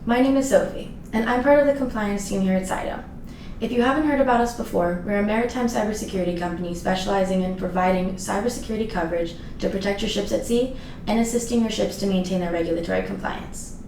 My name is Sophie, and I'm part of the compliance team here at Cydome. If you haven't heard about us before, we're a maritime cybersecurity company specializing in providing cybersecurity coverage to protect your ships at sea and assisting your ships to maintain their regulatory compliance.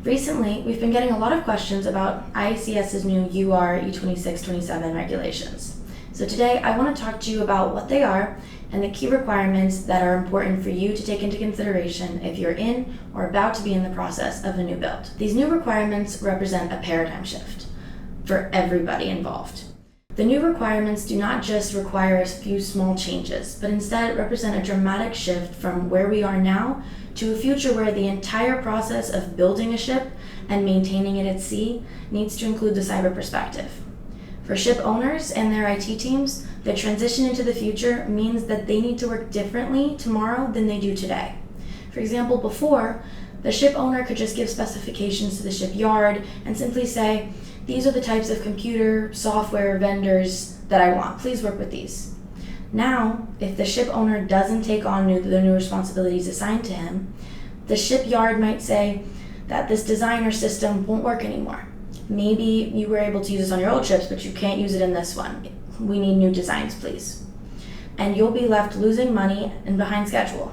Recently, we've been getting a lot of questions about IACS's new UR E26-27 regulations. So today, I want to talk to you about what they are and the key requirements that are important for you to take into consideration if you're in or about to be in the process of a new build. These new requirements represent a paradigm shift for everybody involved. The new requirements do not just require a few small changes, but instead represent a dramatic shift from where we are now to a future where the entire process of building a ship and maintaining it at sea needs to include the cyber perspective. For ship owners and their IT teams, the transition into the future means that they need to work differently tomorrow than they do today. For example, before, the ship owner could just give specifications to the shipyard and simply say, "These are the types of computer, software vendors that I want. Please work with these." Now, if the ship owner doesn't take on the new responsibilities assigned to him, the shipyard might say that this design or system won't work anymore. Maybe you were able to use this on your old ships, but you can't use it in this one. We need new designs, please. And you'll be left losing money and behind schedule.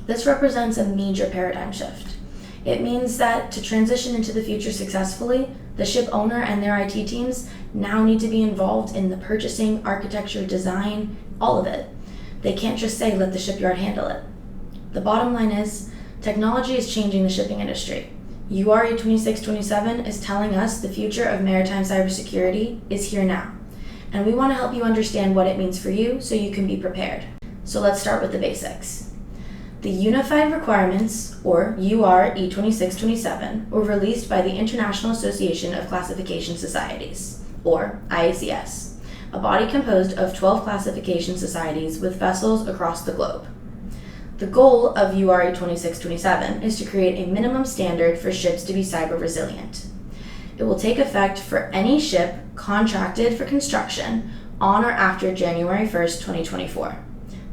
This represents a major paradigm shift. It means that to transition into the future successfully, the ship owner and their IT teams now need to be involved in the purchasing, architecture, design, all of it. They can't just say, let the shipyard handle it. The bottom line is, technology is changing the shipping industry. UR E26-27 is telling us the future of maritime cybersecurity is here now. And we want to help you understand what it means for you so you can be prepared. So let's start with the basics. The Unified Requirements, or UR E26-27, were released by the International Association of Classification Societies, or IACS, a body composed of 12 classification societies with vessels across the globe. The goal of UR E26-27 is to create a minimum standard for ships to be cyber resilient. It will take effect for any ship contracted for construction on or after January 1st, 2024,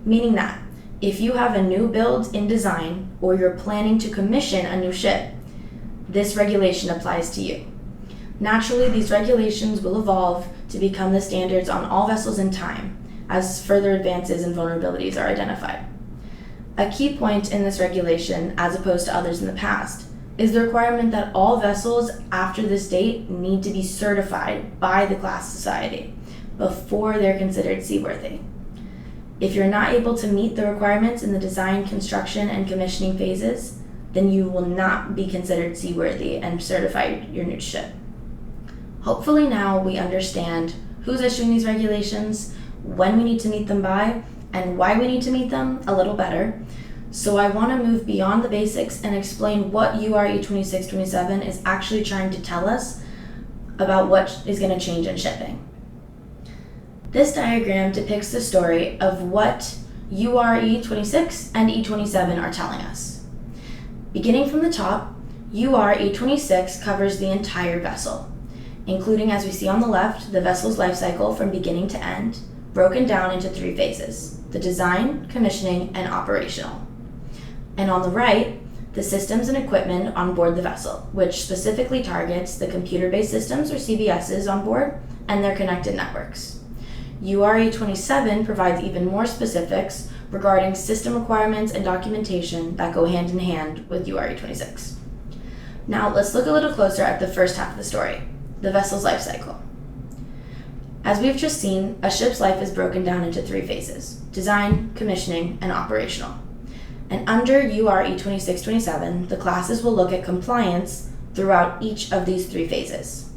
meaning that if you have a new build in design or you're planning to commission a new ship, this regulation applies to you. Naturally, these regulations will evolve to become the standards on all vessels in time as further advances and vulnerabilities are identified. A key point in this regulation, as opposed to others in the past, is the requirement that all vessels after this date need to be certified by the class society before they're considered seaworthy. If you're not able to meet the requirements in the design, construction, and commissioning phases, then you will not be considered seaworthy and certify your new ship. Hopefully now we understand who's issuing these regulations, when we need to meet them by, and why we need to meet them a little better. So I want to move beyond the basics and explain what UR E26-27 is actually trying to tell us about what is going to change in shipping. This diagram depicts the story of what UR E26 and E27 are telling us. Beginning from the top, UR E26 covers the entire vessel, including, as we see on the left, the vessel's life cycle from beginning to end, broken down into 3 phases: the design, commissioning, and operational. And on the right, the systems and equipment on board the vessel, which specifically targets the computer-based systems or CBSs on board and their connected networks. UR E27 provides even more specifics regarding system requirements and documentation that go hand in hand with UR E26. Now let's look a little closer at the first half of the story, the vessel's life cycle. As we've just seen, a ship's life is broken down into 3 phases: design, commissioning, and operational. And under UR E26-27, the classes will look at compliance throughout each of these 3 phases.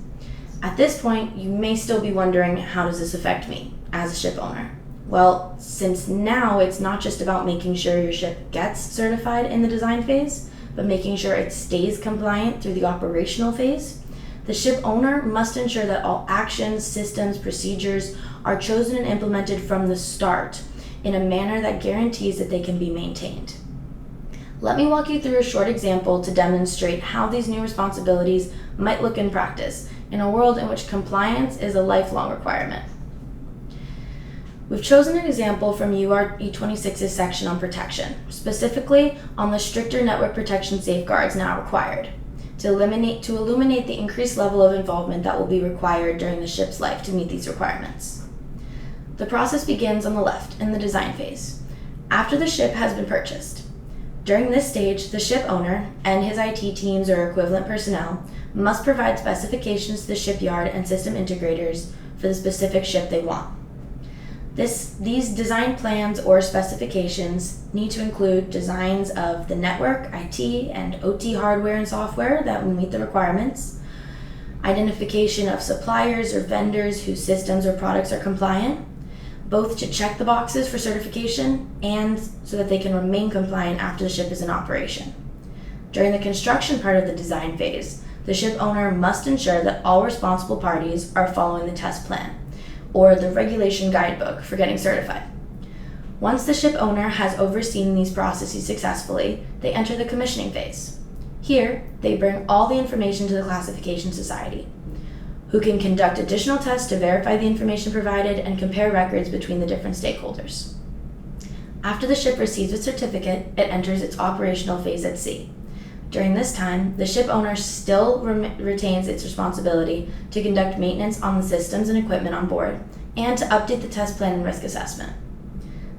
At this point, you may still be wondering, how does this affect me as a ship owner? Well, since now it's not just about making sure your ship gets certified in the design phase, but making sure it stays compliant through the operational phase, the ship owner must ensure that all actions, systems, procedures are chosen and implemented from the start in a manner that guarantees that they can be maintained. Let me walk you through a short example to demonstrate how these new responsibilities might look in practice in a world in which compliance is a lifelong requirement. We've chosen an example from UR E26's section on protection, specifically on the stricter network protection safeguards now required. to illuminate the increased level of involvement that will be required during the ship's life to meet these requirements. The process begins on the left in the design phase, after the ship has been purchased. During this stage, the ship owner and his IT teams or equivalent personnel must provide specifications to the shipyard and system integrators for the specific ship they want. These design plans or specifications need to include designs of the network, IT, and OT hardware and software that will meet the requirements, identification of suppliers or vendors whose systems or products are compliant, both to check the boxes for certification and so that they can remain compliant after the ship is in operation. During the construction part of the design phase, the ship owner must ensure that all responsible parties are following the test plan, or the regulation guidebook for getting certified. Once the ship owner has overseen these processes successfully, they enter the commissioning phase. Here, they bring all the information to the classification society, who can conduct additional tests to verify the information provided and compare records between the different stakeholders. After the ship receives its certificate, it enters its operational phase at sea. During this time, the ship owner still retains its responsibility to conduct maintenance on the systems and equipment on board and to update the test plan and risk assessment.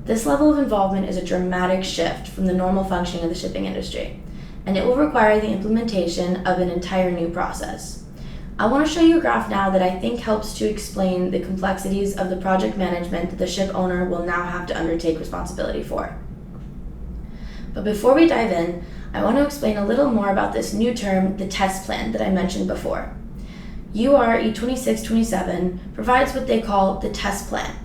This level of involvement is a dramatic shift from the normal functioning of the shipping industry, and it will require the implementation of an entire new process. I want to show you a graph now that I think helps to explain the complexities of the project management that the ship owner will now have to undertake responsibility for. But before we dive in, I want to explain a little more about this new term, the test plan, that I mentioned before. UR E26 provides what they call the test plan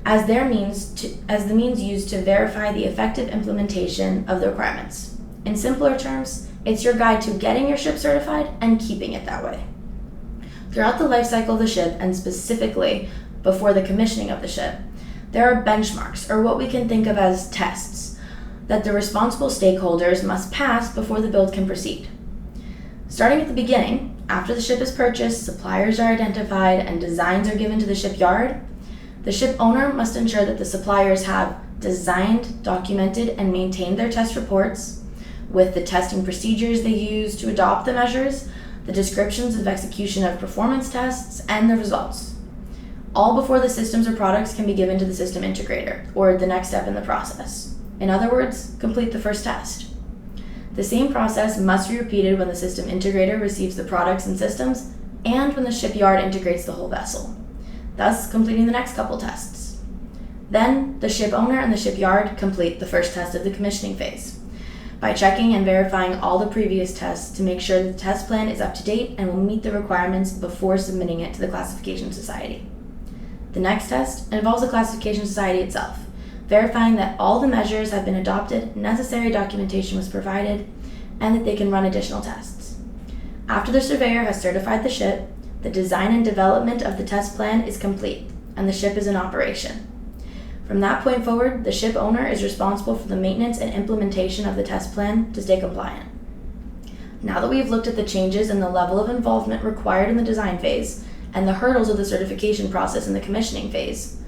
as the means used to verify the effective implementation of the requirements. In simpler terms, it's your guide to getting your ship certified and keeping it that way. Throughout the life cycle of the ship, and specifically before the commissioning of the ship, there are benchmarks, or what we can think of as tests, that the responsible stakeholders must pass before the build can proceed. Starting at the beginning, after the ship is purchased, suppliers are identified, and designs are given to the shipyard, the ship owner must ensure that the suppliers have designed, documented, and maintained their test reports with the testing procedures they use to adopt the measures, the descriptions of execution of performance tests, and the results, all before the systems or products can be given to the system integrator, or the next step in the process. In other words, complete the first test. The same process must be repeated when the system integrator receives the products and systems and when the shipyard integrates the whole vessel, thus completing the next couple tests. Then, the ship owner and the shipyard complete the first test of the commissioning phase by checking and verifying all the previous tests to make sure that the test plan is up to date and will meet the requirements before submitting it to the classification society. The next test involves the classification society itself, verifying that all the measures have been adopted, necessary documentation was provided, and that they can run additional tests. After the surveyor has certified the ship, the design and development of the test plan is complete, and the ship is in operation. From that point forward, the ship owner is responsible for the maintenance and implementation of the test plan to stay compliant. Now that we've looked at the changes in the level of involvement required in the design phase and the hurdles of the certification process in the commissioning phase,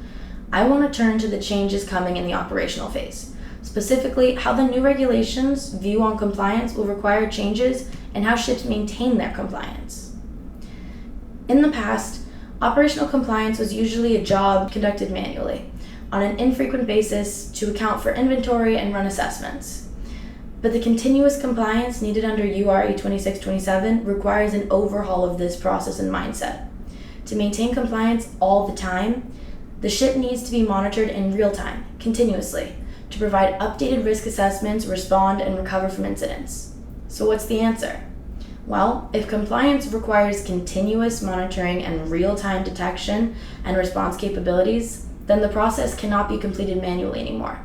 I want to turn to the changes coming in the operational phase, specifically how the new regulations' view on compliance will require changes and how ships maintain their compliance. In the past, operational compliance was usually a job conducted manually, on an infrequent basis to account for inventory and run assessments. But the continuous compliance needed under UR E26 requires an overhaul of this process and mindset. To maintain compliance all the time, the ship needs to be monitored in real time, continuously, to provide updated risk assessments, respond, and recover from incidents. So what's the answer? Well, if compliance requires continuous monitoring and real-time detection and response capabilities, then the process cannot be completed manually anymore.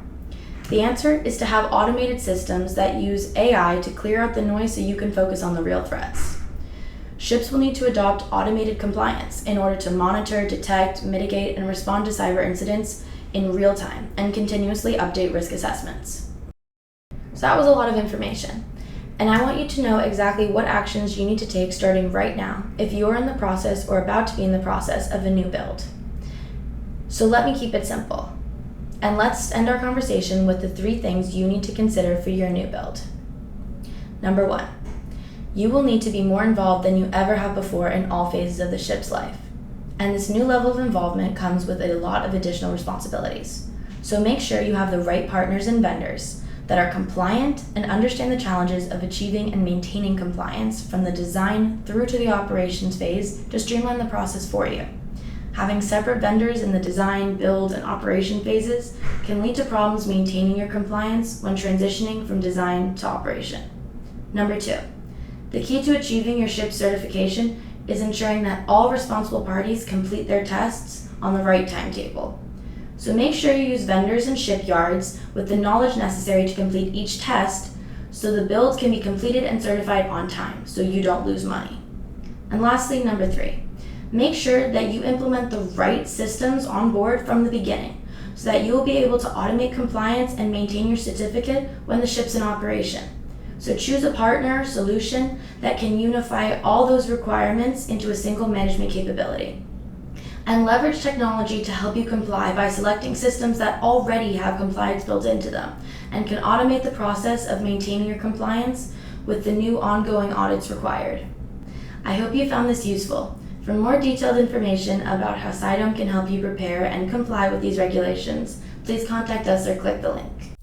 The answer is to have automated systems that use AI to clear out the noise so you can focus on the real threats. Ships will need to adopt automated compliance in order to monitor, detect, mitigate, and respond to cyber incidents in real time and continuously update risk assessments. So that was a lot of information, and I want you to know exactly what actions you need to take starting right now if you are in the process or about to be in the process of a new build. So let me keep it simple, and let's end our conversation with the 3 things you need to consider for your new build. Number 1. You will need to be more involved than you ever have before in all phases of the ship's life. And this new level of involvement comes with a lot of additional responsibilities. So make sure you have the right partners and vendors that are compliant and understand the challenges of achieving and maintaining compliance from the design through to the operations phase to streamline the process for you. Having separate vendors in the design, build, and operation phases can lead to problems maintaining your compliance when transitioning from design to operation. Number 2, the key to achieving your ship's certification is ensuring that all responsible parties complete their tests on the right timetable. So make sure you use vendors and shipyards with the knowledge necessary to complete each test so the builds can be completed and certified on time so you don't lose money. And lastly, number 3, make sure that you implement the right systems on board from the beginning so that you will be able to automate compliance and maintain your certificate when the ship's in operation. So choose a partner solution that can unify all those requirements into a single management capability. And leverage technology to help you comply by selecting systems that already have compliance built into them and can automate the process of maintaining your compliance with the new ongoing audits required. I hope you found this useful. For more detailed information about how Cydome can help you prepare and comply with these regulations, please contact us or click the link.